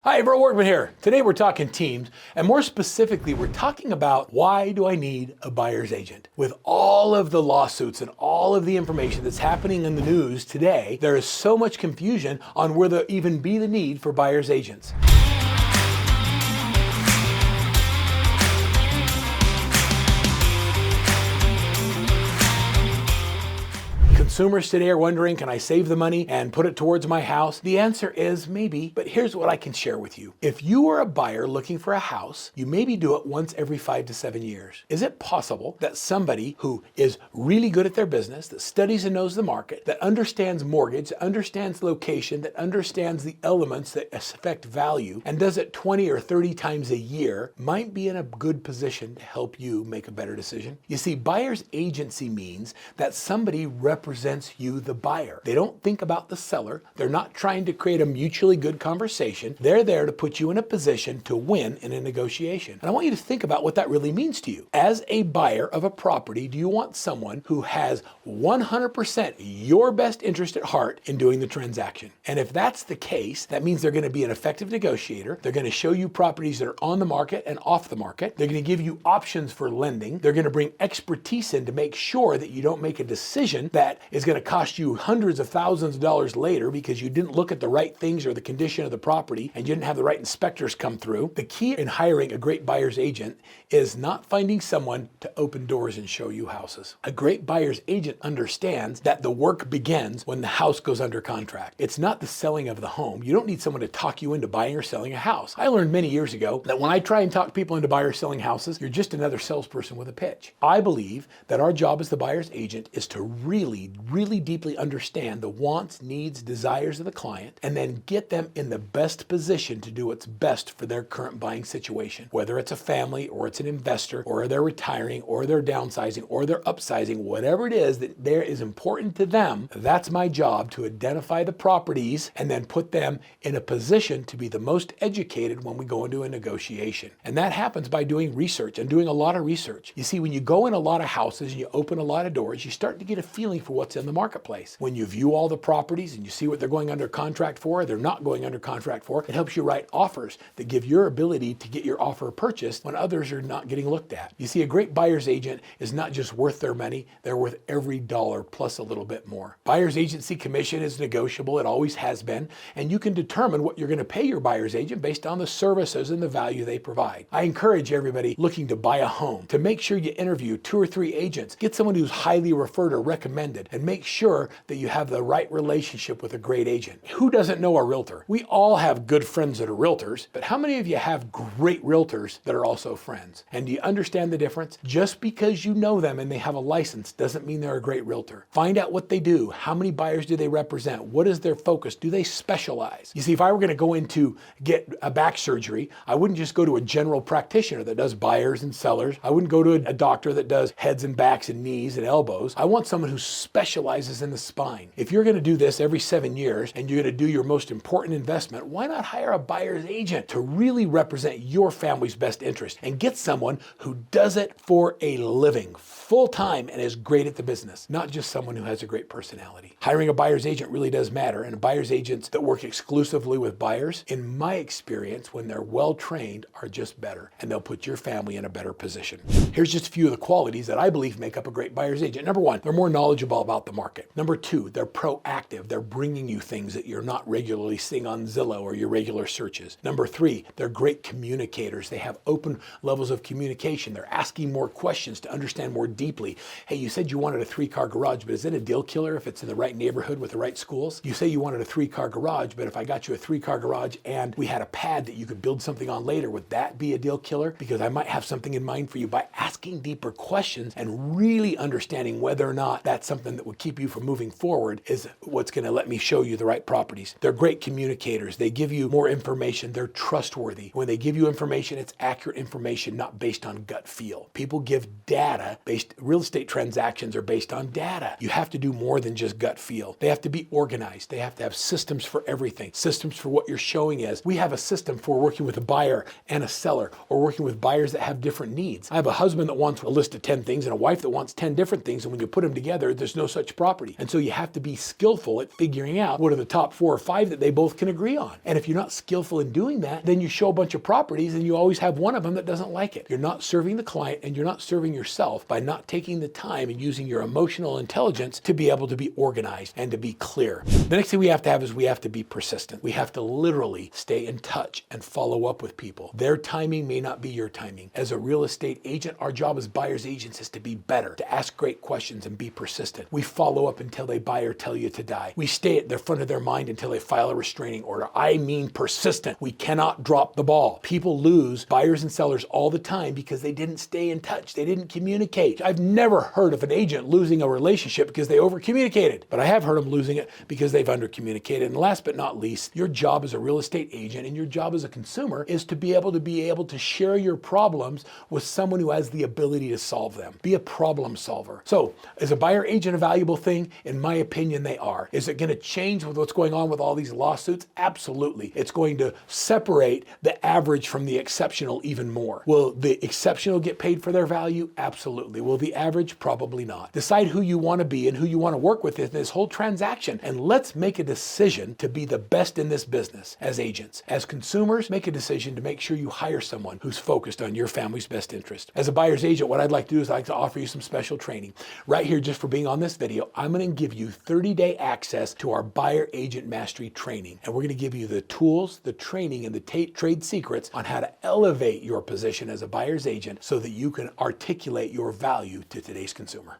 Hi, Verl Workman here. Today we're talking teams, and more specifically, we're talking about why do I need a buyer's agent? With all of the lawsuits and all of the information that's happening in the news today, there is so much confusion on where there even be the need for buyer's agents. Consumers today are wondering, can I save the money and put it towards my house? The answer is maybe, but here's what I can share with you. If you are a buyer looking for a house, you maybe do it once every 5 to 7 years. Is it possible that somebody who is really good at their business, that studies and knows the market, that understands mortgage, that understands location, that understands the elements that affect value, and does it 20 or 30 times a year, might be in a good position to help you make a better decision? You see, buyer's agency means that somebody represents you, the buyer. They don't think about the seller. They're not trying to create a mutually good conversation. They're there to put you in a position to win in a negotiation. And I want you to think about what that really means to you. As a buyer of a property, do you want someone who has 100% your best interest at heart in doing the transaction? And if that's the case, that means they're going to be an effective negotiator. They're going to show you properties that are on the market and off the market. They're going to give you options for lending. They're going to bring expertise in to make sure that you don't make a decision that is going to cost you hundreds of thousands of dollars later because you didn't look at the right things or the condition of the property and you didn't have the right inspectors come through. The key in hiring a great buyer's agent is not finding someone to open doors and show you houses. A great buyer's agent understands that the work begins when the house goes under contract. It's not the selling of the home. You don't need someone to talk you into buying or selling a house. I learned many years ago that when I try and talk people into buying or selling houses, you're just another salesperson with a pitch. I believe that our job as the buyer's agent is to really deeply understand the wants, needs, desires of the client, and then get them in the best position to do what's best for their current buying situation. Whether it's a family, or it's an investor, or they're retiring, or they're downsizing, or they're upsizing, whatever it is that there is important to them, that's my job, to identify the properties and then put them in a position to be the most educated when we go into a negotiation. And that happens by doing research and doing a lot of research. You see, when you go in a lot of houses and you open a lot of doors, you start to get a feeling for what's in the marketplace. When you view all the properties and you see what they're going under contract for, they're not going under contract for, it helps you write offers that give your ability to get your offer purchased when others are not getting looked at. You see, a great buyer's agent is not just worth their money, they're worth every dollar plus a little bit more. Buyer's agency commission is negotiable, it always has been, and you can determine what you're going to pay your buyer's agent based on the services and the value they provide. I encourage everybody looking to buy a home to make sure you interview 2 or 3 agents, get someone who's highly referred or recommended, and make sure that you have the right relationship with a great agent. Who doesn't know a realtor? We all have good friends that are realtors, but how many of you have great realtors that are also friends? And do you understand the difference? Just because you know them and they have a license doesn't mean they're a great realtor. Find out what they do. How many buyers do they represent? What is their focus? Do they specialize? You see, if I were going to go in to get a back surgery, I wouldn't just go to a general practitioner that does buyers and sellers. I wouldn't go to a doctor that does heads and backs and knees and elbows. I want someone who specializes in the spine. If you're going to do this every 7 years and you're going to do your most important investment, why not hire a buyer's agent to really represent your family's best interest and get someone who does it for a living, full time, and is great at the business, not just someone who has a great personality. Hiring a buyer's agent really does matter, and buyer's agents that work exclusively with buyers, in my experience, when they're well trained, are just better, and they'll put your family in a better position. Here's just a few of the qualities that I believe make up a great buyer's agent. Number 1, they're more knowledgeable about the market. Number 2, they're proactive. They're bringing you things that you're not regularly seeing on Zillow or your regular searches. Number 3, they're great communicators. They have open levels of communication. They're asking more questions to understand more deeply. Hey, you said you wanted a 3-car garage, but is it a deal killer if it's in the right neighborhood with the right schools? You say you wanted a 3-car garage, but if I got you a 3-car garage and we had a pad that you could build something on later, would that be a deal killer? Because I might have something in mind for you. By asking deeper questions and really understanding whether or not that's something that would keep you from moving forward is what's going to let me show you the right properties. They're great communicators. They give you more information. They're trustworthy. When they give you information, it's accurate information, not based on gut feel. People give data based, real estate transactions are based on data. You have to do more than just gut feel. They have to be organized. They have to have systems for everything, systems for what you're showing is. We have a system for working with a buyer and a seller, or working with buyers that have different needs. I have a husband that wants a list of 10 things and a wife that wants 10 different things, and when you put them together, there's no such such property. And so you have to be skillful at figuring out what are the top 4 or 5 that they both can agree on. And if you're not skillful in doing that, then you show a bunch of properties and you always have one of them that doesn't like it. You're not serving the client and you're not serving yourself by not taking the time and using your emotional intelligence to be able to be organized and to be clear. The next thing we have to have is we have to be persistent. We have to literally stay in touch and follow up with people. Their timing may not be your timing. As a real estate agent, our job as buyer's agents is to be better, to ask great questions and be persistent. We follow up until they buy or tell you to die. We stay at the front of their mind until they file a restraining order. I mean persistent. We cannot drop the ball. People lose buyers and sellers all the time because they didn't stay in touch. They didn't communicate. I've never heard of an agent losing a relationship because they over communicated, but I have heard them losing it because they've under communicated. And last but not least, your job as a real estate agent and your job as a consumer is to be able to share your problems with someone who has the ability to solve them. Be a problem solver. So is a buyer agent a valuable thing? In my opinion, they are. Is it going to change with what's going on with all these lawsuits? Absolutely. It's going to separate the average from the exceptional even more. Will the exceptional get paid for their value? Absolutely. Will the average? Probably not. Decide who you want to be and who you want to work with in this whole transaction. And let's make a decision to be the best in this business as agents. As consumers, make a decision to make sure you hire someone who's focused on your family's best interest. As a buyer's agent, what I'd like to do is I'd like to offer you some special training. Right here, just for being on this video, I'm going to give you 30-day access to our Buyer Agent Mastery training. And we're going to give you the tools, the training, and the trade secrets on how to elevate your position as a buyer's agent so that you can articulate your value to today's consumer.